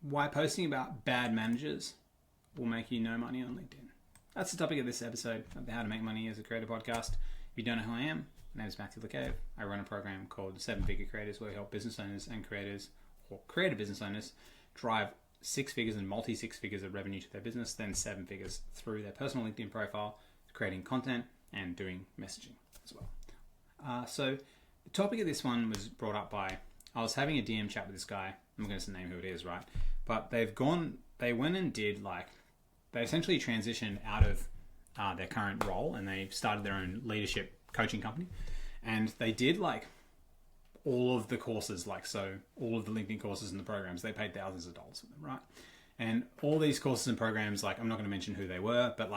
Why posting about bad managers will make you no money on LinkedIn. That's the topic of this episode of the How to Make Money as a Creator podcast. If you don't know who I am, my name is Matthew Lakajev. I run a program called 7-Figure Creators where we help business owners and creators, or creative business owners, drive 6 figures and multi-6 figures of revenue to their business, then 7 figures through their personal LinkedIn profile, creating content and doing messaging as well. So the topic of this one was brought up by, I was having a DM chat with this guy. I'm going to name who it is, right? But they went and did they essentially transitioned out of their current role and they started their own leadership coaching company. And they did all of the courses, all of the LinkedIn courses and the programs, they paid thousands of dollars for them, right? And all these courses and programs, I'm not going to mention who they were, but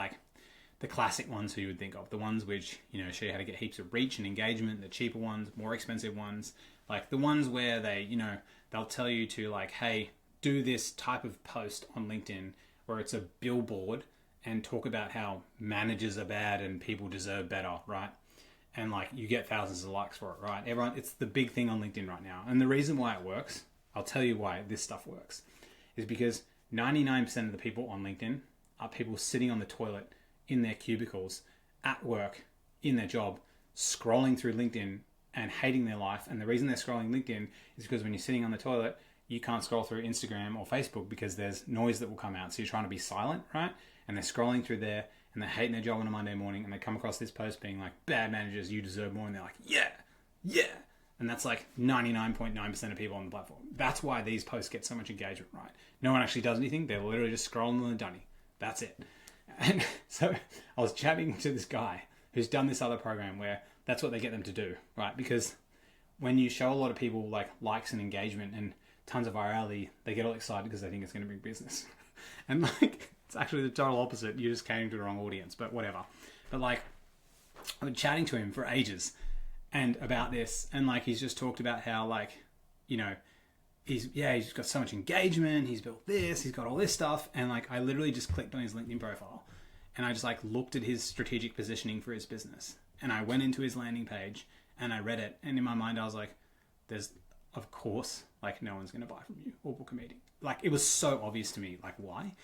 the classic ones who you would think of, the ones which, show you how to get heaps of reach and engagement, the cheaper ones, more expensive ones, the ones where they'll tell you to hey, do this type of post on LinkedIn where it's a billboard and talk about how managers are bad and people deserve better, right? And you get thousands of likes for it, right? It's the big thing on LinkedIn right now. And the reason why it works, I'll tell you why this stuff works, is because 99% of the people on LinkedIn are people sitting on the toilet in their cubicles, at work, in their job, scrolling through LinkedIn and hating their life. And the reason they're scrolling LinkedIn is because when you're sitting on the toilet, you can't scroll through Instagram or Facebook because there's noise that will come out. So you're trying to be silent, right? And they're scrolling through there and they're hating their job on a Monday morning and they come across this post being bad managers, you deserve more. And they're yeah. And that's 99.9% of people on the platform. That's why these posts get so much engagement, right? No one actually does anything. They're literally just scrolling on the dunny. That's it. And so I was chatting to this guy who's done this other program where that's what they get them to do, right? Because when you show a lot of people likes and engagement and tons of virality, they get all excited because they think it's going to bring business. And it's actually the total opposite. You're just catering to the wrong audience, but whatever. But I've been chatting to him for ages and about this, and he's just talked about how he's got so much engagement, he's built this, he's got all this stuff, and I literally just clicked on his LinkedIn profile and I just looked at his strategic positioning for his business, and I went into his landing page and I read it, and in my mind I was there's of course no one's going to buy from you or book a meeting. It was so obvious to me why.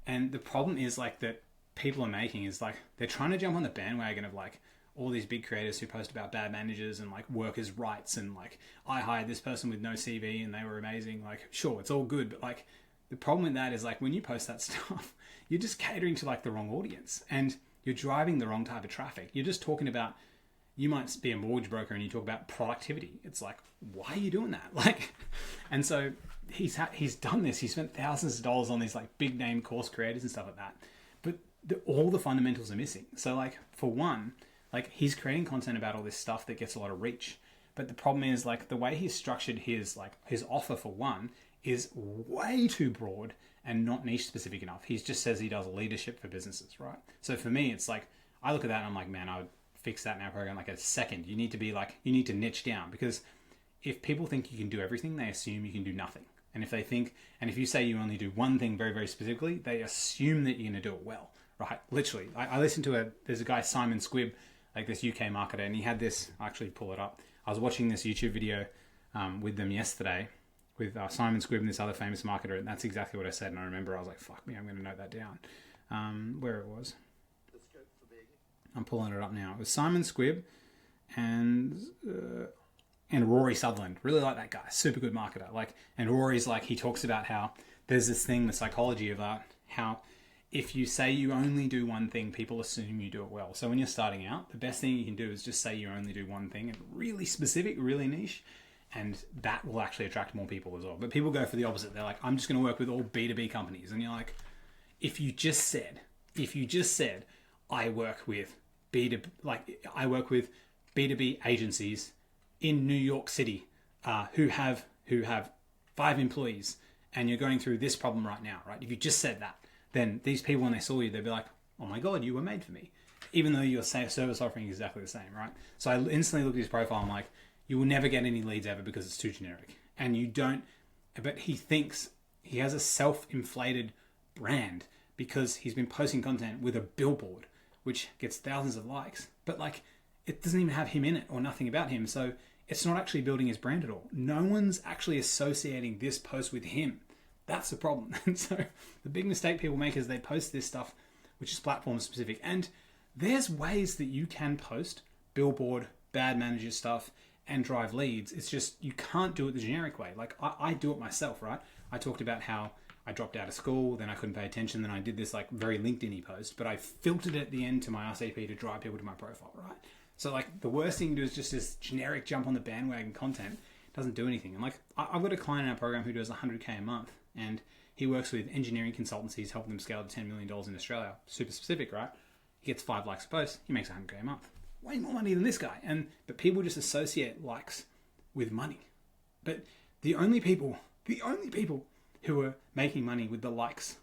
And the problem is that people are making is they're trying to jump on the bandwagon of all these big creators who post about bad managers and workers' rights and I hired this person with no CV and they were amazing. Sure, it's all good, but the problem with that is when you post that stuff, you're just catering to the wrong audience and you're driving the wrong type of traffic. You're just talking about, you might be a mortgage broker and you talk about productivity. It's why are you doing that? And so he's done this. He spent thousands of dollars on these big name course creators and stuff like that, but all the fundamentals are missing. So for one, he's creating content about all this stuff that gets a lot of reach. But the problem is the way he's structured his offer, for one, is way too broad and not niche specific enough. He just says he does leadership for businesses, right? So for me, it's I look at that and I'm man, I would fix that in our program a second. You need to be you need to niche down, because if people think you can do everything, they assume you can do nothing. And if you say you only do one thing very, very specifically, they assume that you're going to do it well, right? Literally. I listened to there's a guy, Simon Squibb, this UK marketer, and he had this, I'll actually pull it up. I was watching this YouTube video with them yesterday with Simon Squibb and this other famous marketer, and that's exactly what I said. And I remember I was fuck me, I'm going to note that down. Where it was. I'm pulling it up now. It was Simon Squibb and Rory Sutherland. Really like that guy. Super good marketer. And Rory's he talks about how there's this thing, the psychology of how if you say you only do one thing, people assume you do it well. So when you're starting out, the best thing you can do is just say you only do one thing, and really specific, really niche, and that will actually attract more people as well. But people go for the opposite. They're I'm just going to work with all B2B companies. And you're if you just said, I work with B2B agencies in New York City who have 5 employees, and you're going through this problem right now, right? If you just said that, then these people, when they saw you, they'd be oh my God, you were made for me. Even though your service offering is exactly the same, right? So I instantly looked at his profile. I'm you will never get any leads ever because it's too generic. And you don't, but he thinks he has a self-inflated brand because he's been posting content with a billboard, which gets thousands of likes. But it doesn't even have him in it or nothing about him. So it's not actually building his brand at all. No one's actually associating this post with him. That's the problem. And so the big mistake people make is they post this stuff, which is platform specific. And there's ways that you can post billboard, bad manager stuff and drive leads. It's just, you can't do it the generic way. Like I do it myself, right? I talked about how I dropped out of school, then I couldn't pay attention, then I did this like very LinkedIn-y post, but I filtered it at the end to my RCP to drive people to my profile, right? So like the worst thing to do is just this generic jump on the bandwagon content. It doesn't do anything. And like I've got a client in our program who does 100K a month, and he works with engineering consultancies, helping them scale to $10 million in Australia. Super specific, right? He gets 5 likes a post, he makes 100K a month. Way more money than this guy. But people just associate likes with money. But the only people who are making money with the likes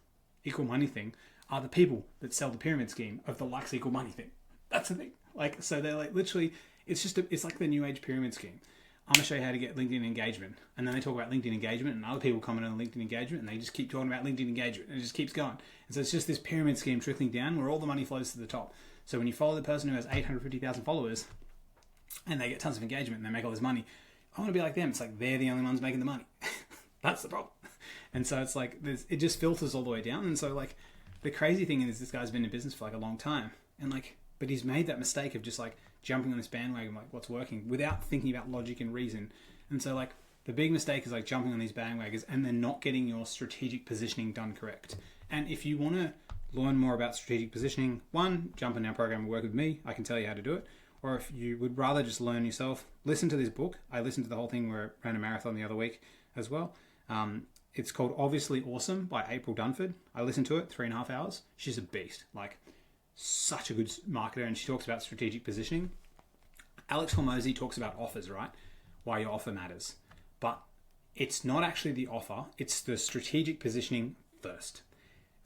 equal money thing are the people that sell the pyramid scheme of the likes equal money thing. That's the thing. Like, so they're like, literally, it's like the new age pyramid scheme. I'm going to show you how to get LinkedIn engagement. And then they talk about LinkedIn engagement, and other people comment on LinkedIn engagement, and they just keep talking about LinkedIn engagement, and it just keeps going. And so it's just this pyramid scheme trickling down where all the money flows to the top. So when you follow the person who has 850,000 followers and they get tons of engagement and they make all this money, I want to be like them. It's like they're the only ones making the money. That's the problem. And so it's like, it just filters all the way down. And so like the crazy thing is this guy's been in business for like a long time. And like, but he's made that mistake of just like jumping on this bandwagon, like what's working without thinking about logic and reason. And so like the big mistake is like jumping on these bandwagons and then not getting your strategic positioning done correct. And if you want to learn more about strategic positioning, one, jump in our program and work with me. I can tell you how to do it. Or if you would rather just learn yourself, listen to this book. I listened to the whole thing where I ran a marathon the other week as well. It's called Obviously Awesome by April Dunford. I listened to it 3.5 hours. She's a beast, like such a good marketer, and she talks about strategic positioning. Alex Hormozy talks about offers, right? Why your offer matters. But it's not actually the offer, it's the strategic positioning first.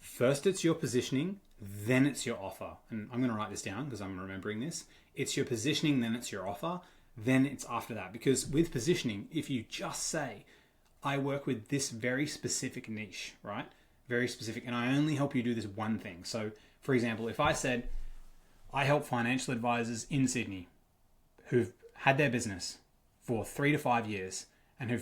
First it's your positioning, then it's your offer. And I'm going to write this down because I'm remembering this. It's your positioning, then it's your offer, then it's after that. Because with positioning, if you just say, I work with this very specific niche, right? Very specific, and I only help you do this one thing. So, for example, if I said, I help financial advisors in Sydney who've had their business for 3 to 5 years and who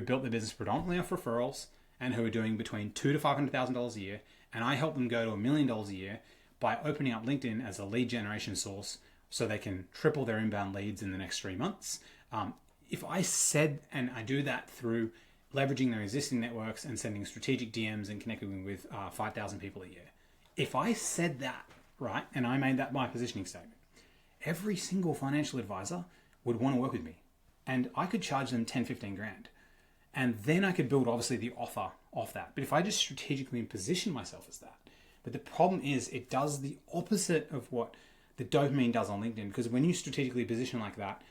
built their business predominantly off referrals and who are doing between $200,000 to $500,000 a year, and I help them go to $1 million a year by opening up LinkedIn as a lead generation source so they can triple their inbound leads in the next 3 months. If I said, and I do that through leveraging their existing networks and sending strategic DMs and connecting with 5,000 people a year. If I said that, right, and I made that my positioning statement, every single financial advisor would want to work with me. And I could charge them 10, 15 grand. And then I could build obviously the offer off that. But if I just strategically position myself as that, but the problem is it does the opposite of what the dopamine does on LinkedIn, because when you strategically position like that,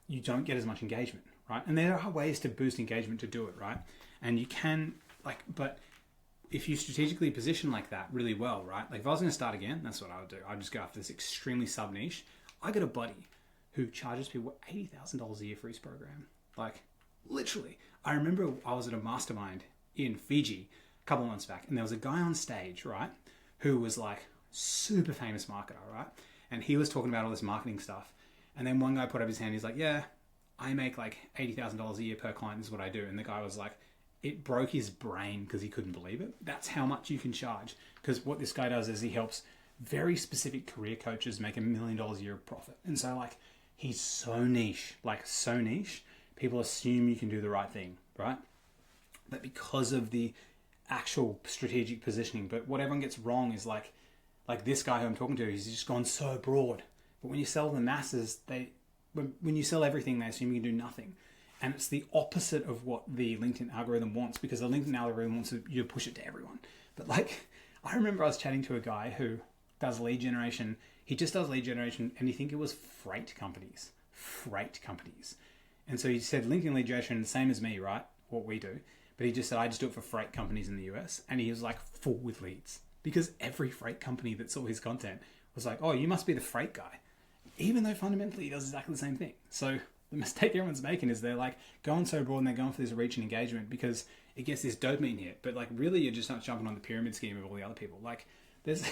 you don't get as much engagement, right? And there are ways to boost engagement to do it, right? And you can but if you strategically position like that really well, right? Like if I was going to start again, that's what I would do. I'd just go after this extremely sub niche. I got a buddy who charges people $80,000 a year for his program. Like literally, I remember I was at a mastermind in Fiji a couple of months back, and there was a guy on stage, right, who was like super famous marketer, right? And he was talking about all this marketing stuff. And then one guy put up his hand. He's like, yeah, I make like $80,000 a year per client. This is what I do. And the guy was like, it broke his brain because he couldn't believe it. That's how much you can charge. Because what this guy does is he helps very specific career coaches make $1 million a year of profit. And so like, he's so niche, people assume you can do the right thing, right? But because of the actual strategic positioning, but what everyone gets wrong is like this guy who I'm talking to, he's just gone so broad. But when you sell the masses, when you sell everything, they assume you can do nothing. And it's the opposite of what the LinkedIn algorithm wants, because the LinkedIn algorithm wants you to push it to everyone. But like, I remember I was chatting to a guy who does lead generation. He just does lead generation, and you think it was freight companies. And so he said LinkedIn lead generation, the same as me, right? What we do. But he just said, I just do it for freight companies in the US. And he was like full with leads, because every freight company that saw his content was like, oh, you must be the freight guy. Even though fundamentally he does exactly the same thing. So the mistake everyone's making is they're like going so broad and they're going for this reach and engagement because it gets this dopamine hit. But like really you're just not jumping on the pyramid scheme of all the other people. Like there's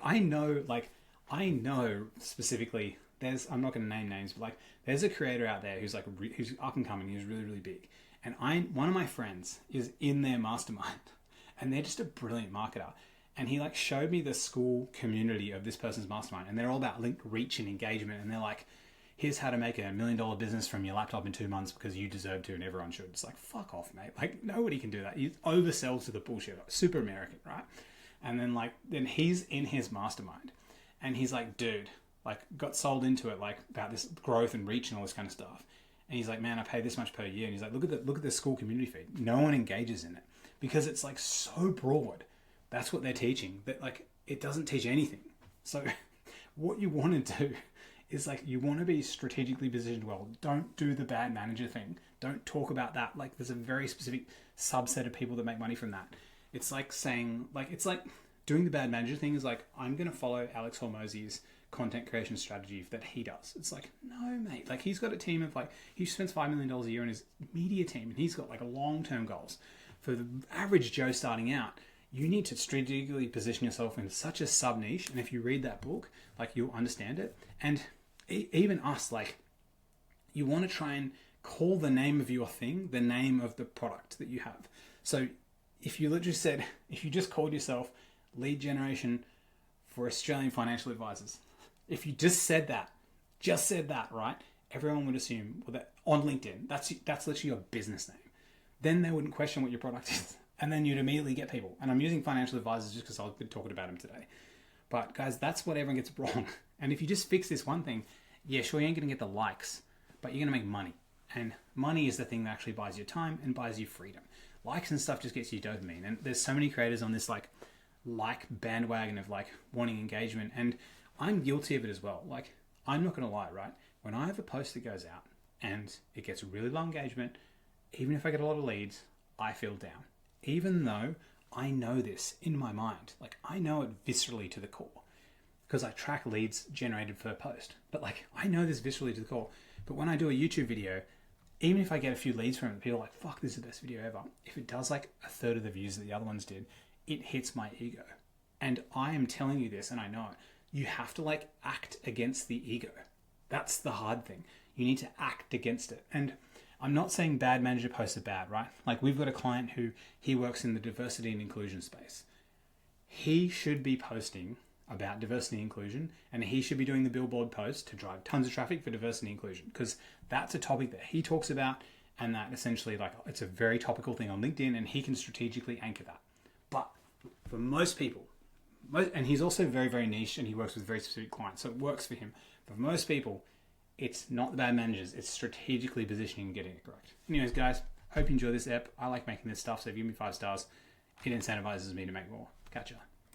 I know specifically I'm not going to name names, but like there's a creator out there who's like who's up and coming, who's really, really big. And one of my friends is in their mastermind, and they're just a brilliant marketer. And he like showed me the school community of this person's mastermind, and they're all about reach and engagement. And they're like, here's how to make $1 million business from your laptop in 2 months because you deserve to and everyone should. It's like, fuck off, mate. Like, nobody can do that. You oversell to the bullshit. Like, super American, right? And then he's in his mastermind, and he's like, dude, like, got sold into it, like, about this growth and reach and all this kind of stuff. And he's like, man, I pay this much per year. And he's like, look at the school community feed. No one engages in it because it's like so broad. That's what they're teaching. That like it doesn't teach anything. So what you want to do is like you want to be strategically positioned well. Don't do the bad manager thing. Don't talk about that. Like there's a very specific subset of people that make money from that. It's like saying it's like doing the bad manager thing is like, I'm going to follow Alex Hormozi's content creation strategy that he does. It's like, no, mate. Like he's got a team of he spends $5 million a year in his media team, and he's got like long-term goals. For the average Joe starting out, you need to strategically position yourself in such a sub niche. And if you read that book, like you'll understand it. And even us, like you want to try and call the name of your thing, the name of the product that you have. So if you just called yourself lead generation for Australian financial advisors, if you just said that, right? Everyone would assume, well, that on LinkedIn, that's literally your business name. Then they wouldn't question what your product is. And then you'd immediately get people. And I'm using financial advisors just because I've been talking about them today. But guys, that's what everyone gets wrong. And if you just fix this one thing, yeah, sure, you ain't going to get the likes, but you're going to make money. And money is the thing that actually buys you time and buys you freedom. Likes and stuff just gets you dopamine. And there's so many creators on this like bandwagon of like wanting engagement. And I'm guilty of it as well. Like, I'm not going to lie, right? When I have a post that goes out and it gets really low engagement, even if I get a lot of leads, I feel down. Even though I know this in my mind. Like, I know it viscerally to the core because I track leads generated per post. But like, I know this viscerally to the core. But when I do a YouTube video, even if I get a few leads from it, people are like, fuck, this is the best video ever. If it does like a third of the views that the other ones did, it hits my ego. And I am telling you this, and I know it. You have to like act against the ego. That's the hard thing. You need to act against it. And I'm not saying bad manager posts are bad, right? Like we've got a client who he works in the diversity and inclusion space. He should be posting about diversity and inclusion, and he should be doing the billboard post to drive tons of traffic for diversity and inclusion, because that's a topic that he talks about, and that essentially like it's a very topical thing on LinkedIn, and he can strategically anchor that. But for most people, and he's also very, very niche, and he works with very specific clients, so it works for him. But for most people, it's not the bad managers, it's strategically positioning and getting it correct. Anyways, guys, hope you enjoy this ep. I like making this stuff, so if you give me 5 stars, it incentivizes me to make more. Catch ya.